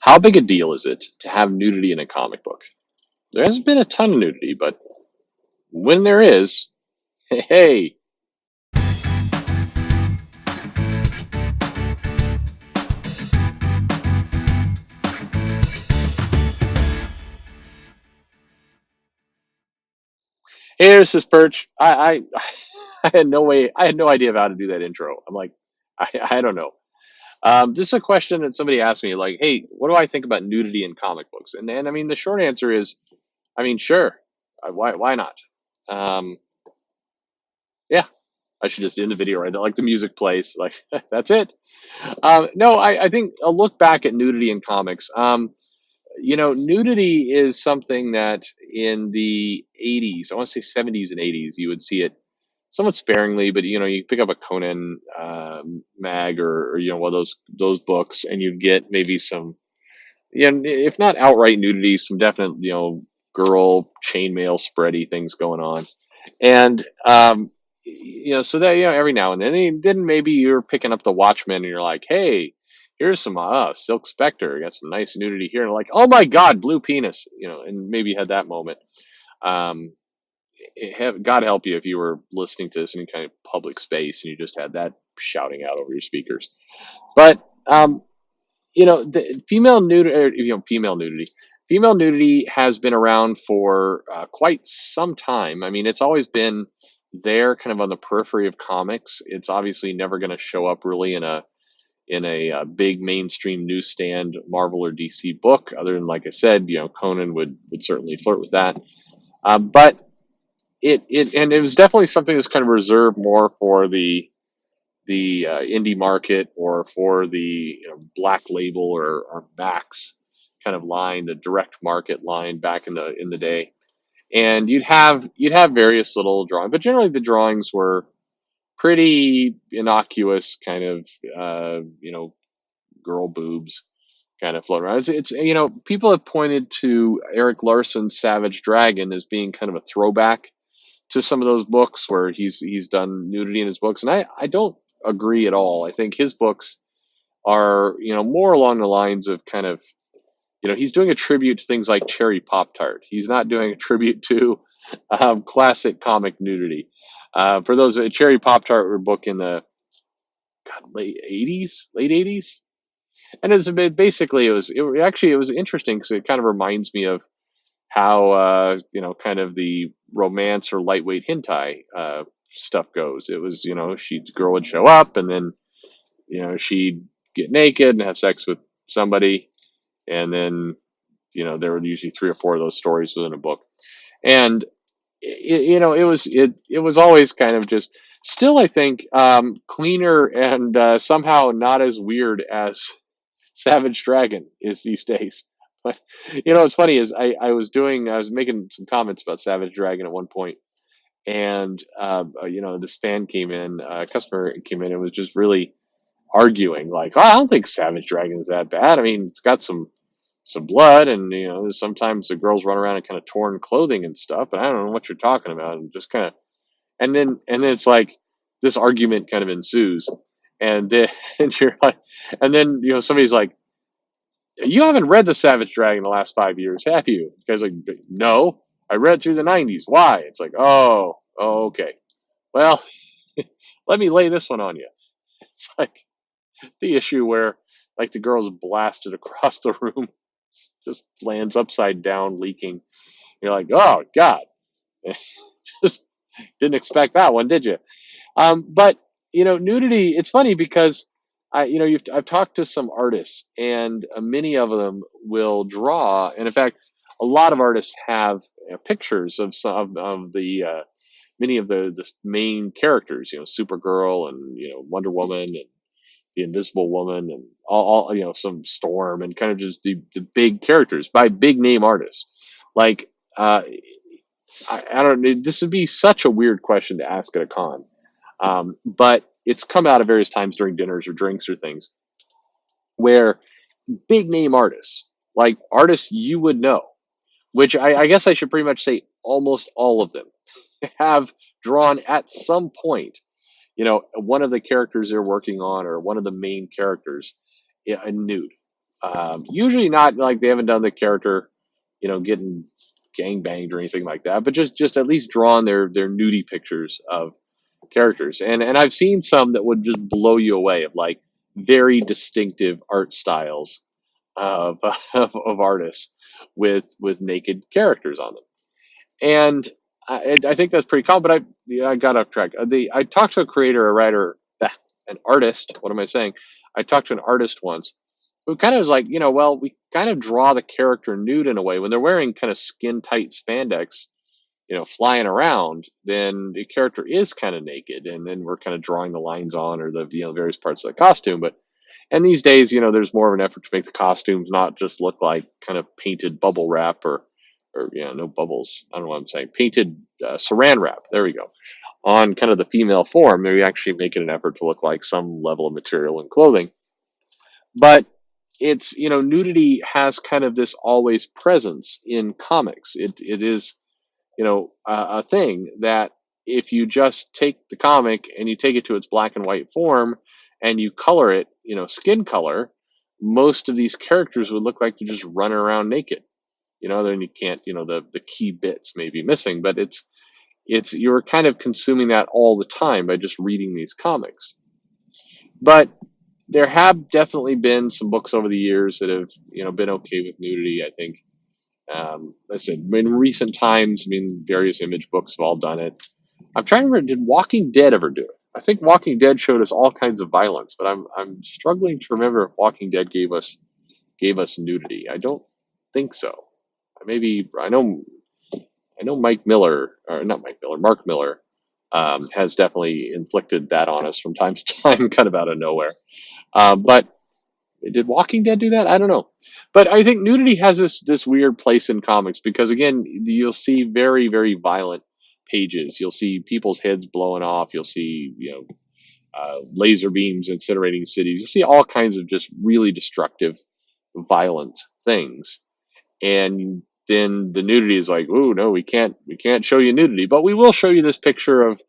How big a deal is it to have nudity in a comic book? There hasn't been a ton of nudity, but when there is, hey, here's this Perch. I had no way, I had no idea of how to do that intro. I'm like, I don't know. This is a question that somebody asked me, like, hey, what do I think about nudity in comic books? And I mean, the short answer is, I mean, sure, why not? Um, yeah, I should just end the video right there, like the music plays, like that's it. No, I think a look back at nudity in comics. Nudity is something that in the 80s, I want to say 70s and 80s, you would see it somewhat sparingly, but you pick up a Conan mag or one of those books, and you'd get maybe some, if not outright nudity, some definite girl chainmail spready things going on, and so that every now and then maybe you're picking up the Watchmen and you're like, hey, here's some Silk Spectre, got some nice nudity here, and like, oh my God, blue penis, and maybe you had that moment. Um, God help you if you were listening to this in any kind of public space and you just had that shouting out over your speakers. But the female nudity has been around for quite some time. I mean, it's always been there, kind of on the periphery of comics. It's obviously never going to show up really in a big mainstream newsstand Marvel or DC book, other than, like I said, Conan would certainly flirt with that. But it was definitely something that's kind of reserved more for the indie market, or for the black label or Max kind of line, the direct market line back in the day. And you'd have various little drawings, but generally the drawings were pretty innocuous, kind of girl boobs kind of floating around. It's people have pointed to Eric Larson's Savage Dragon as being kind of a throwback to some of those books where he's done nudity in his books, and I don't agree at all. I think his books are more along the lines of kind of he's doing a tribute to things like Cherry Pop Tart. He's not doing a tribute to classic comic nudity. For those, Cherry Pop Tart book in the late 80s, and it's a bit, basically it was interesting because it kind of reminds me of how kind of the romance or lightweight hentai stuff goes. It was girl would show up, and then she'd get naked and have sex with somebody, and then there were usually three or four of those stories within a book, and it was always kind of just still, I think, cleaner and somehow not as weird as Savage Dragon is these days. But what's funny is I was making some comments about Savage Dragon at one point, and this fan came in, a customer came in, and was just really arguing, like, oh, I don't think Savage Dragon is that bad. I mean, it's got some blood, and sometimes the girls run around in kind of torn clothing and stuff, but I don't know what you're talking about, and just kind of, and then it's like this argument kind of ensues, and then and you're like, and then somebody's like, you haven't read the Savage Dragon in the last 5 years, have you? The guy's like, no, I read through the '90s. Why? It's like, oh, okay. Well, let me lay this one on you. It's like the issue where, like, the girl's blasted across the room, just lands upside down, leaking. You're like, oh God, just didn't expect that one, did you? But nudity. It's funny because I've talked to some artists, and many of them will draw, and in fact, a lot of artists have pictures of some of the many of the main characters, Supergirl, and Wonder Woman, and the Invisible Woman, and all some Storm, and kind of just the big characters by big name artists. Like, I don't know. This would be such a weird question to ask at a con, but it's come out at various times during dinners or drinks or things where big name artists, like artists you would know, which I guess I should pretty much say almost all of them, have drawn at some point, one of the characters they're working on, or one of the main characters, a nude. Usually not like they haven't done the character, getting gang banged or anything like that, but just at least drawn their nudie pictures of characters. And I've seen some that would just blow you away of like very distinctive art styles of of artists with naked characters on them. And I think that's pretty cool. But I got off track. I talked to a creator, a writer, an artist. What am I saying? I talked to an artist once who kind of was like, well, we kind of draw the character nude in a way when they're wearing kind of skin tight spandex, flying around. Then the character is kind of naked, and then we're kind of drawing the lines on or the various parts of the costume. But and these days, there's more of an effort to make the costumes not just look like kind of painted bubble wrap or no bubbles. I don't know what I'm saying. Painted saran wrap. There we go. On kind of the female form, they're actually making an effort to look like some level of material and clothing. But it's nudity has kind of this always presence in comics. It is a thing that if you just take the comic and you take it to its black and white form and you color it, skin color, most of these characters would look like they're just running around naked. Then you can't, the key bits may be missing, but it's you're kind of consuming that all the time by just reading these comics. But there have definitely been some books over the years that have, been okay with nudity. I think, I said, in recent times, I mean, various image books have all done it. I'm trying to remember, did Walking Dead ever do it? I think Walking Dead showed us all kinds of violence, but I'm struggling to remember if Walking Dead gave us nudity. I don't think so. Maybe I know Mike Miller, or not Mike Miller, Mark Miller, has definitely inflicted that on us from time to time, kind of out of nowhere. But did Walking Dead do that? I don't know. But I think nudity has this weird place in comics because again, you'll see very very violent pages. You'll see people's heads blowing off. You'll see laser beams incinerating cities. You'll see all kinds of just really destructive, violent things. And then the nudity is like, oh no, we can't show you nudity, but we will show you this picture of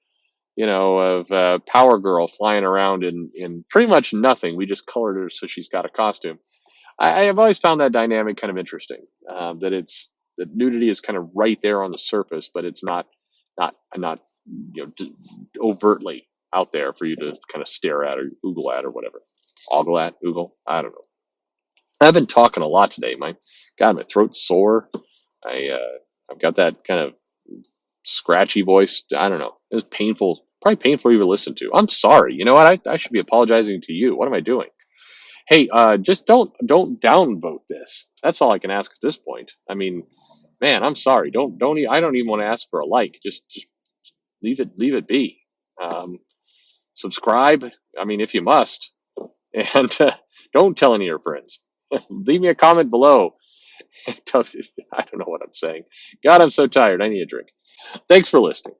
Power Girl flying around in pretty much nothing. We just colored her so she's got a costume. I have always found that dynamic kind of interesting. That nudity is kind of right there on the surface, but it's not overtly out there for you to kind of stare at or oogle at or whatever. Ogle at, oogle. I don't know. I've been talking a lot today. My throat's sore. I've got that kind of scratchy voice. I don't know. It was painful, probably painful to even listen to. I'm sorry. You know what? I should be apologizing to you. What am I doing? Hey, just don't downvote this. That's all I can ask at this point. I mean, man, I'm sorry. I don't even want to ask for a like. Just leave it be. Um, Subscribe. I mean, if you must, and don't tell any of your friends. Leave me a comment below. I don't know what I'm saying. God, I'm so tired. I need a drink. Thanks for listening.